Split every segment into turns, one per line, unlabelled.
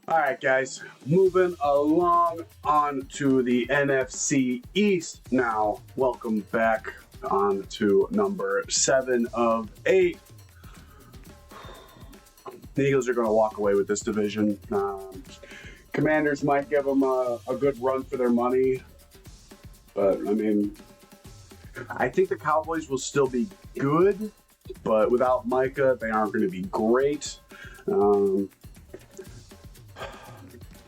All right, guys, moving along on to the NFC East now. Welcome back on to number 7 of 8. The Eagles are going to walk away with this division. Commanders might give them a good run for their money, but I mean, I think the Cowboys will still be good, but without Micah, they aren't going to be great.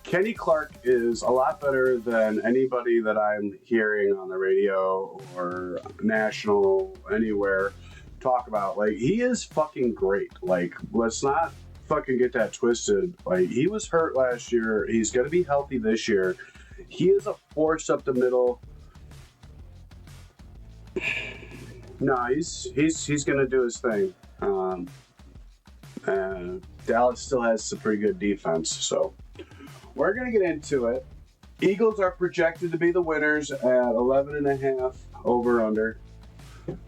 Kenny Clark is a lot better than anybody that I'm hearing on the radio or national anywhere talk about. Like, he is fucking great. Like, let's not fucking get that twisted. Like, he was hurt last year. He's going to be healthy this year. He is a force up the middle. No, he's going to do his thing. Dallas still has some pretty good defense, so we're going to get into it. Eagles are projected to be the winners at 11.5 over-under.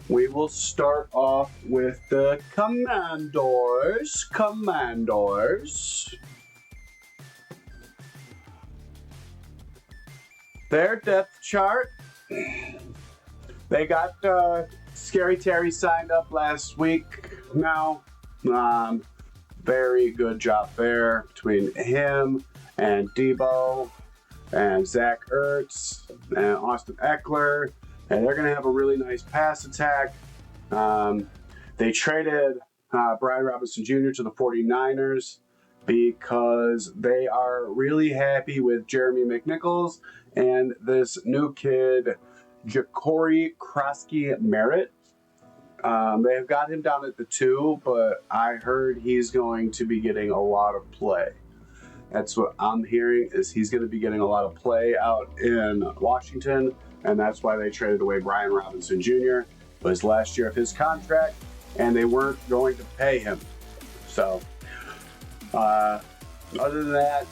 We will start off with the Commanders. Their depth chart. They got Scary Terry signed up last week now. Very good job there between him and Debo and Zach Ertz and Austin Eckler. And they're going to have a really nice pass attack. They traded Brian Robinson Jr. to the 49ers because they are really happy with Jeremy McNichols and this new kid, Ja'Cory Krosky-Merritt. They have got him down at the 2, but I heard he's going to be getting a lot of play. That's what I'm hearing, is he's going to be getting a lot of play out in Washington, and that's why they traded away Brian Robinson Jr. It was last year of his contract, and they weren't going to pay him. So, other than that,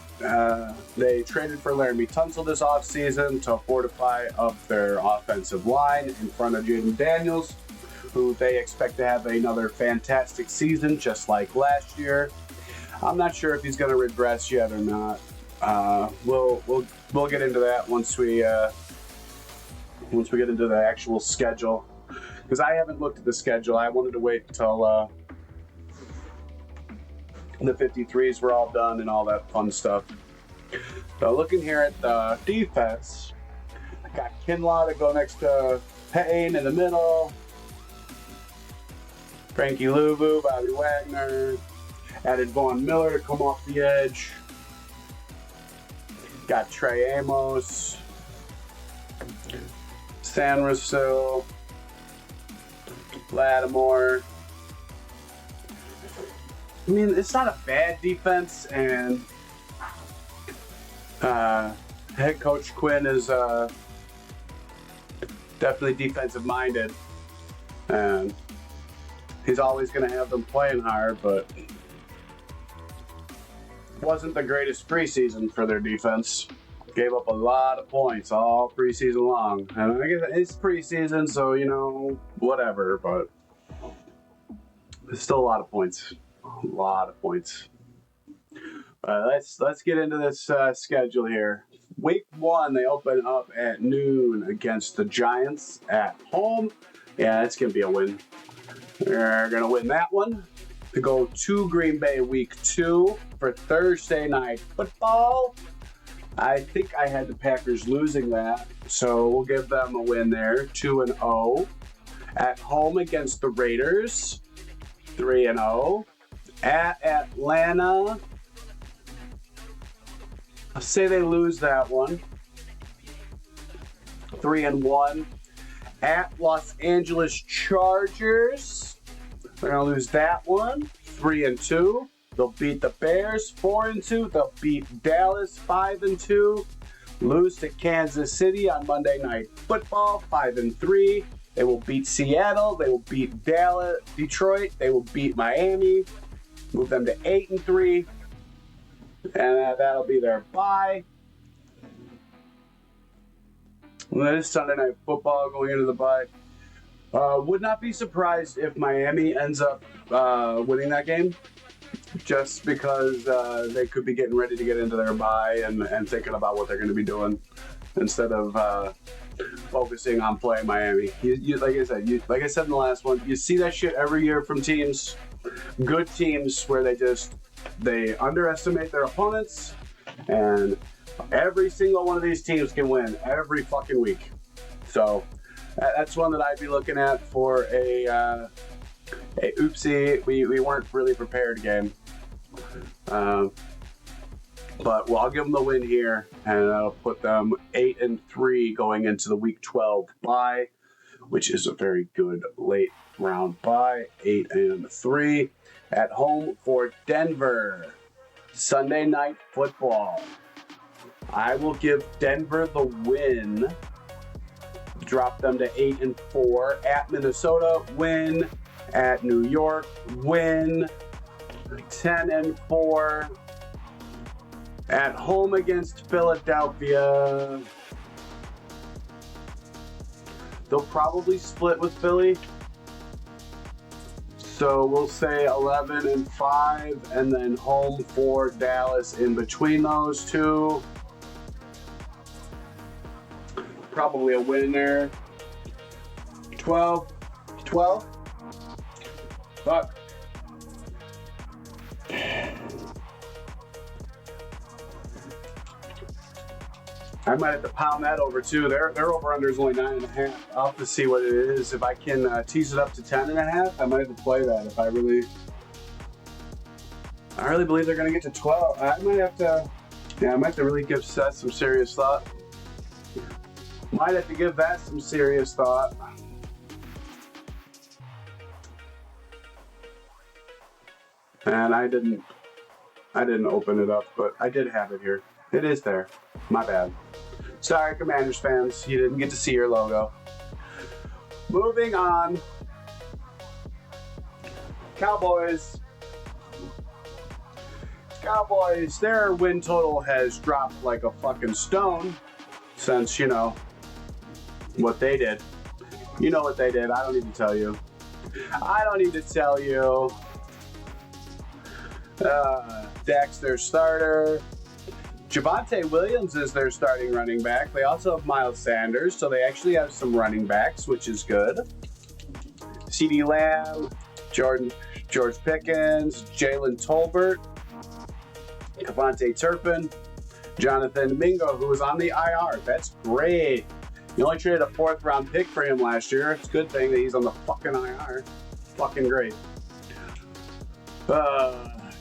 they traded for Laramie Tunsil this offseason to fortify up their offensive line in front of Jaden Daniels, who they expect to have another fantastic season just like last year. I'm not sure if he's going to regress yet or not. We'll get into that once we get into the actual schedule, because I haven't looked at the schedule. I wanted to wait until the 53s were all done and all that fun stuff. So looking here at the defense, I got Kinlaw to go next to Payne in the middle. Frankie Louvu, Bobby Wagner. Added Vaughn Miller to come off the edge. Got Trey Amos. San Russo. Lattimore. I mean, it's not a bad defense, and head coach Quinn is definitely defensive minded, and he's always going to have them playing hard, but wasn't the greatest preseason for their defense. Gave up a lot of points all preseason long. And I guess it's preseason, so, whatever, but it's still a lot of points. A lot of points. Let's get into this schedule here. Week 1, they open up at noon against the Giants at home. Yeah, it's going to be a win. They're going to win that one. To go to Green Bay week 2 for Thursday night football. I think I had the Packers losing that, so we'll give them a win there, 2-0. At home against the Raiders, 3-0. At Atlanta, I'll say they lose that one, 3-1. At Los Angeles Chargers, they're going to lose that one, 3-2. They'll beat the Bears, 4-2. They'll beat Dallas, 5-2. Lose to Kansas City on Monday Night Football, 5-3. They will beat Seattle. They will beat Detroit. They will beat Miami. Move them to 8-3. And that'll be their bye. This Sunday Night Football going into the bye. Would not be surprised if Miami ends up winning that game. just because they could be getting ready to get into their bye and thinking about what they're going to be doing instead of focusing on playing Miami. Like I said in the last one, you see that shit every year from teams, good teams, where they underestimate their opponents, and every single one of these teams can win every fucking week. So that's one that I'd be looking at for a oopsie, we weren't really prepared game. But I'll give them the win here, and I'll put them 8-3 going into the Week 12 bye, which is a very good late round bye. 8-3 at home for Denver. Sunday Night Football. I will give Denver the win. Drop them to 8-4 at Minnesota. Win at New York. Win. 10-4 at home against Philadelphia. They'll probably split with Philly. So we'll say 11-5, and then home for Dallas in between those two. Probably a win there. 12. Fuck. I might have to pound that over too. Their over-under is only 9.5. I'll have to see what it is. If I can tease it up to 10.5, I might have to play that. If I really believe they're going to get to 12. I might have to really give that some serious thought. Might have to give that some serious thought. And I didn't open it up, but I did have it here. It is there. My bad. Sorry, Commanders fans. You didn't get to see your logo. Moving on. Cowboys, their win total has dropped like a fucking stone since, what they did. You know what they did. I don't need to tell you. Dak's their starter. Javonte Williams is their starting running back. They also have Miles Sanders, so they actually have some running backs, which is good. CeeDee Lamb, George Pickens, Jalen Tolbert, Devontae Turpin, Jonathan Mingo, who is on the IR. That's great. You only traded a 4th-round pick for him last year. It's a good thing that he's on the fucking IR. Fucking great.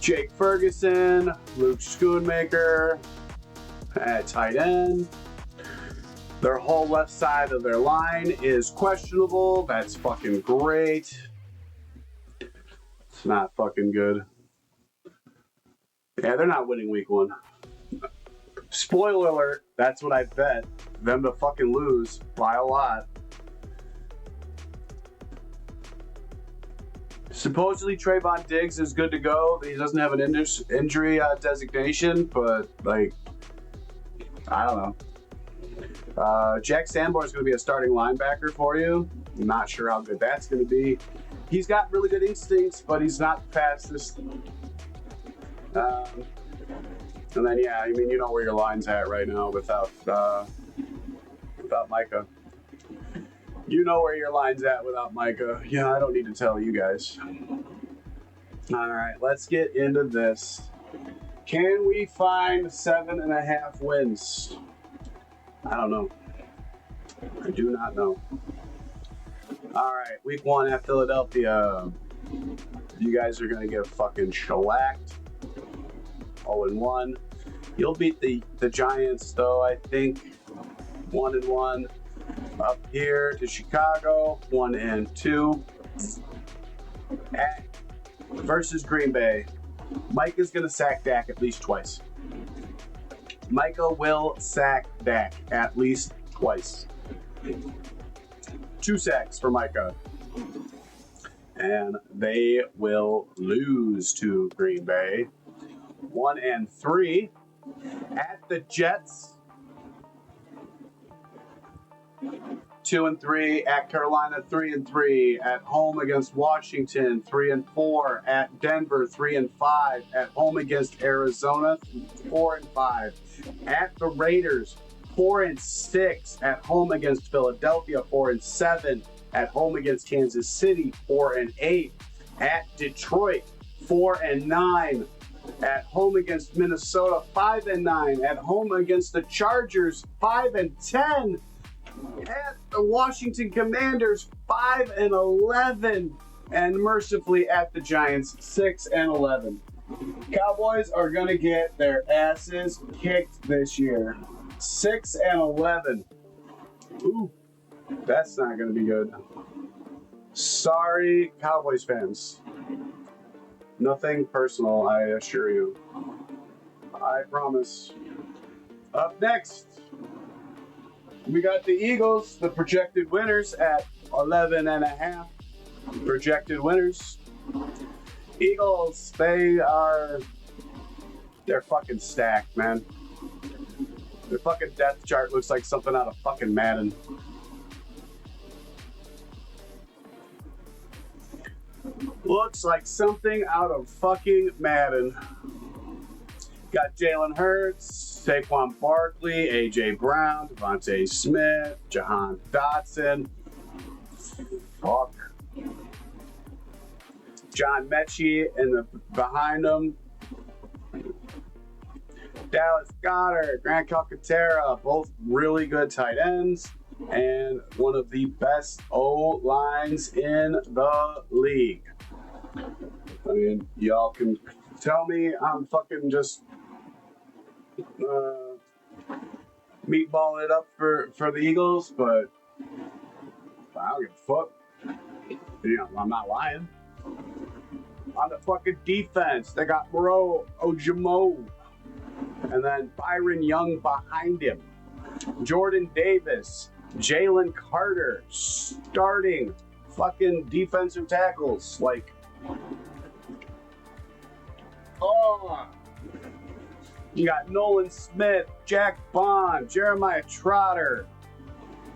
Jake Ferguson, Luke Schoonmaker at tight end. Their whole left side of their line is questionable. That's fucking great. It's not fucking good. Yeah, they're not winning week 1. Spoiler alert, that's what I bet. Them to fucking lose by a lot. Supposedly Trayvon Diggs is good to go. He doesn't have an injury designation, but I don't know. Jack Sanborn is going to be a starting linebacker for you. I'm not sure how good that's going to be. He's got really good instincts, but he's not the fastest. And then, yeah, you know where your line's at right now without Micah. You know where your line's at without Micah. Yeah, I don't need to tell you guys. All right, let's get into this. Can we find 7.5 wins? I don't know. I do not know. All right, week 1 at Philadelphia. You guys are going to get fucking shellacked. 0-1. You'll beat the Giants, though, I think. 1-1. Up here to Chicago, 1-2. Versus Green Bay. Mike is going to sack Dak at least twice. Micah will sack Dak at least twice. 2 sacks for Micah. And they will lose to Green Bay. 1-3 at the Jets. 2-3. At Carolina, 3-3. At home against Washington, 3-4. At Denver, 3-5. At home against Arizona, 4-5. At the Raiders, 4-6. At home against Philadelphia, 4-7. At home against Kansas City, 4-8. At Detroit, 4-9. At home against Minnesota, 5-9. At home against the Chargers, 5-10. At the Washington Commanders, 5-11. And mercifully at the Giants, 6-11. Cowboys are going to get their asses kicked this year. 6-11. Ooh, that's not going to be good. Sorry, Cowboys fans. Nothing personal, I assure you. I promise. Up next, we got the Eagles, the projected winners at 11.5. Projected winners. Eagles, they're fucking stacked, man. Their fucking depth chart looks like something out of fucking Madden. Looks like something out of fucking Madden. Got Jalen Hurts, Saquon Barkley, A.J. Brown, Devontae Smith, Jahan Dotson. Fuck. John Mechie behind him. Dallas Goedert, Grant Calcaterra, both really good tight ends. And one of the best O-lines in the league. I mean, y'all can tell me I'm fucking just meatballing it up for the Eagles, but I don't give a fuck. You know, I'm not lying. On the fucking defense, they got Moreau Ojimo, and then Byron Young behind him. Jordan Davis, Jalen Carter, starting fucking defensive tackles. Like, oh, you got Nolan Smith, Jack Bond, Jeremiah Trotter,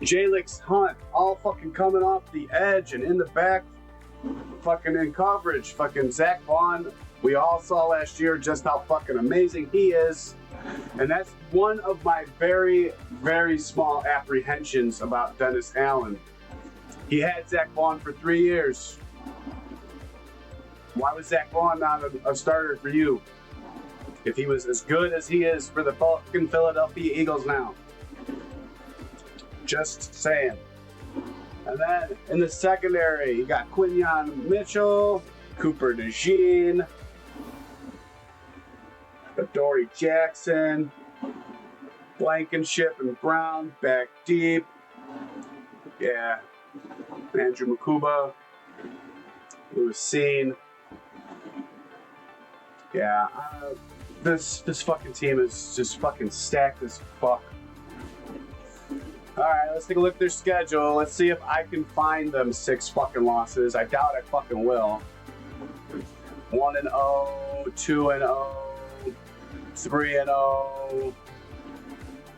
Jalix Hunt, all fucking coming off the edge and in the back, fucking in coverage. Fucking Zach Bond, we all saw last year just how fucking amazing he is. And that's one of my very, very small apprehensions about Dennis Allen. He had Zach Bond for 3 years. Why was Zach Bond not a starter for you? If he was as good as he is for the fucking Philadelphia Eagles now. Just saying. And then in the secondary, you got Quinyon Mitchell, Cooper DeJean, Adoree Jackson, Blankenship and Brown back deep. Yeah. Andrew Makuba, Lewis Seen. Yeah, this fucking team is just fucking stacked as fuck. Alright, let's take a look at their schedule. Let's see if I can find them 6 fucking losses. I doubt I fucking will. 1-0, 2-0, 3-0,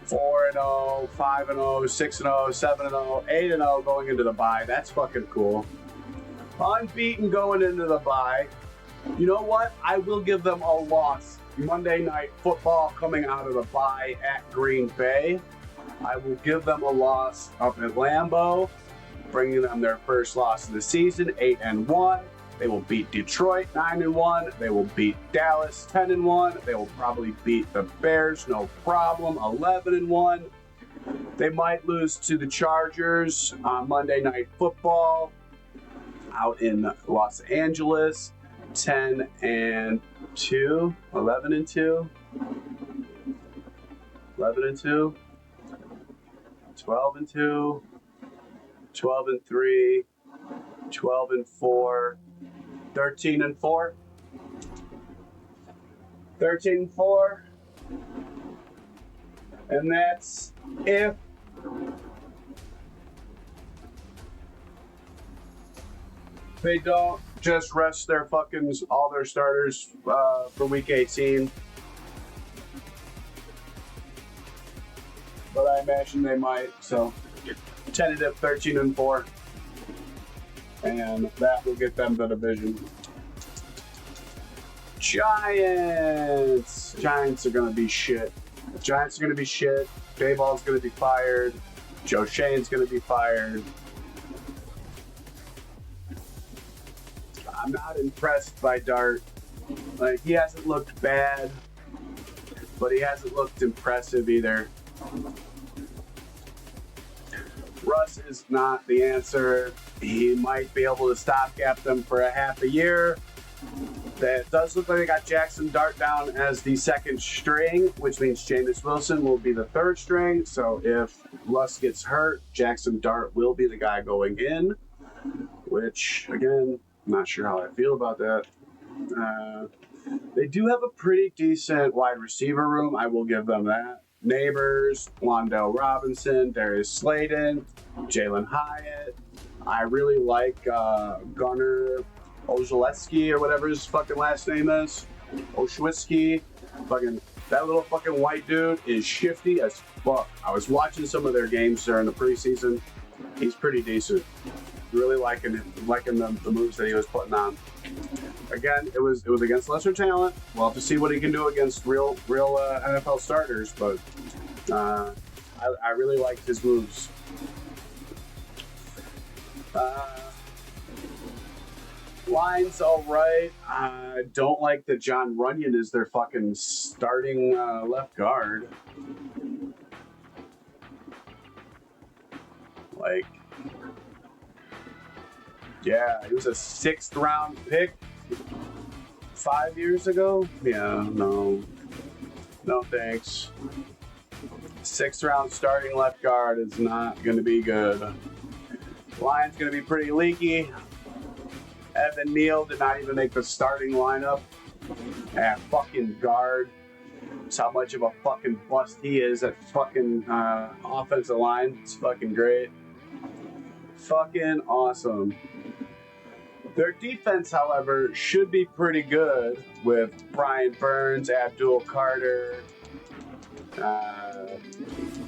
4-0, 5-0, 6-0, 7-0, 8-0 going into the bye. That's fucking cool. Unbeaten going into the bye. You know what? I will give them a loss. Monday Night Football coming out of the bye at Green Bay. I will give them a loss up at Lambeau, bringing them their first loss of the season, 8-1. They will beat Detroit, 9-1. They will beat Dallas, 10-1. They will probably beat the Bears, no problem, 11-1. They might lose to the Chargers on Monday Night Football out in Los Angeles, 10-2, 11-2, 11-2, 12-2, 12-3, 12-4, 13-4, 13-4, and that's if they don't just rest their fucking all their starters for week 18. But I imagine they might, so tentative 13-4. And that will get them the division. Giants! Giants are going to be shit. Giants are going to be shit. Dayball's going to be fired. Joe Shane's going to be fired. I'm not impressed by Dart. Like, he hasn't looked bad, but he hasn't looked impressive either. Russ is not the answer. He might be able to stopgap them for a half a year. That does look like they got Jackson Dart down as the second string, which means Jameis Wilson will be the third string. So if Russ gets hurt, Jackson Dart will be the guy going in, which, again, I'm not sure how I feel about that. They do have a pretty decent wide receiver room. I will give them that. Neighbors, Wandale Robinson, Darius Slayton, Jalen Hyatt. I really like Gunnar Ojaleski or whatever his fucking last name is. Oshwitzky. Fucking that little fucking white dude is shifty as fuck. I was watching some of their games during the preseason. He's pretty decent. Really liking the moves that he was putting on. Again, it was against lesser talent. We'll have to see what he can do against real NFL starters, but I really liked his moves. Line's all right. I don't like that John Runyon is their fucking starting left guard. Like, yeah, he was a 6th round pick 5 years ago. Yeah, no thanks. 6th round starting left guard is not going to be good. Line's going to be pretty leaky. Evan Neal did not even make the starting lineup at fucking guard. That's how much of a fucking bust he is at fucking offensive line. It's fucking great. Fucking awesome. Their defense, however, should be pretty good with Brian Burns, Abdul Carter,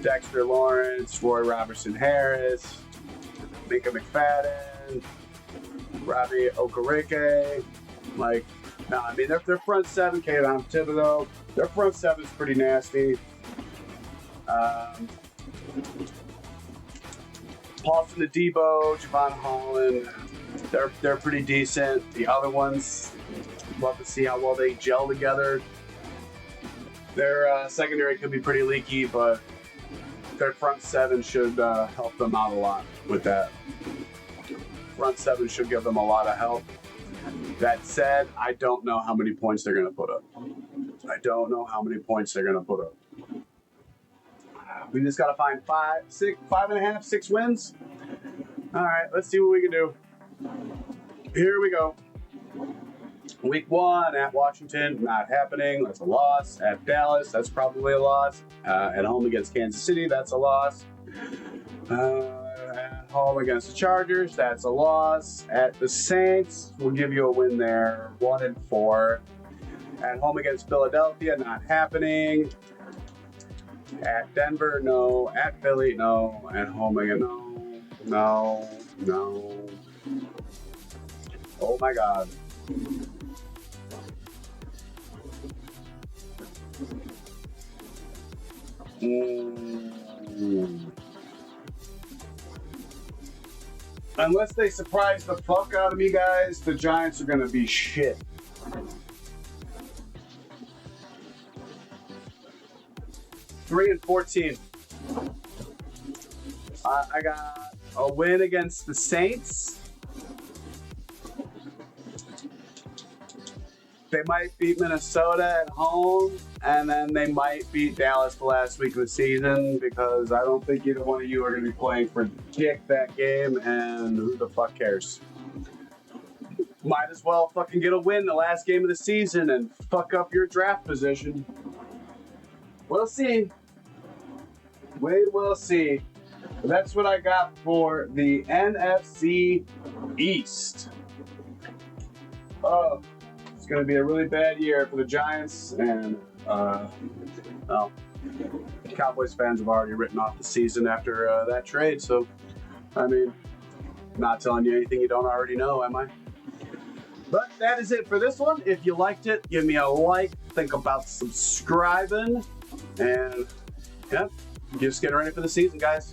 Dexter Lawrence, Roy Robertson Harris, Mika McFadden, Robbie Okereke. Like, I mean, their front seven, Kayvon Thibodeau, their front seven is pretty nasty. Paulson Adebo, Javon Holland, they're pretty decent. The other ones, love to see how well they gel together. Their secondary could be pretty leaky, but their front seven should help them out a lot with that. Front seven should give them a lot of help. That said, I don't know how many points they're going to put up. We just got to find 5.5, 6 wins. All right, let's see what we can do. Here we go. Week 1 at Washington, not happening. That's a loss. At Dallas, that's probably a loss. At home against Kansas City, that's a loss. At home against the Chargers, that's a loss. At the Saints, we'll give you a win there, 1-4. At home against Philadelphia, not happening. At Denver, no. At Philly, no. At home again, no. Oh my God. Unless they surprise the fuck out of me, guys, the Giants are going to be shit. Three and 14. I got a win against the Saints. They might beat Minnesota at home, and then they might beat Dallas the last week of the season, because I don't think either one of you are going to be playing for dick that game, and who the fuck cares? Might as well fucking get a win the last game of the season and fuck up your draft position. We'll see. We will see. That's what I got for the NFC East. Oh, it's going to be a really bad year for the Giants, and Cowboys fans have already written off the season after that trade, so I mean, not telling you anything you don't already know, am I? But that is it for this one. If you liked it, give me a like. Think about subscribing. And yeah, just getting ready for the season, guys.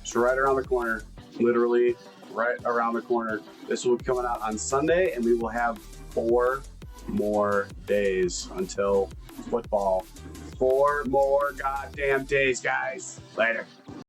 It's right around the corner. Literally right around the corner. This will be coming out on Sunday, and we will have 4 more days until football. 4 more goddamn days, guys. Later.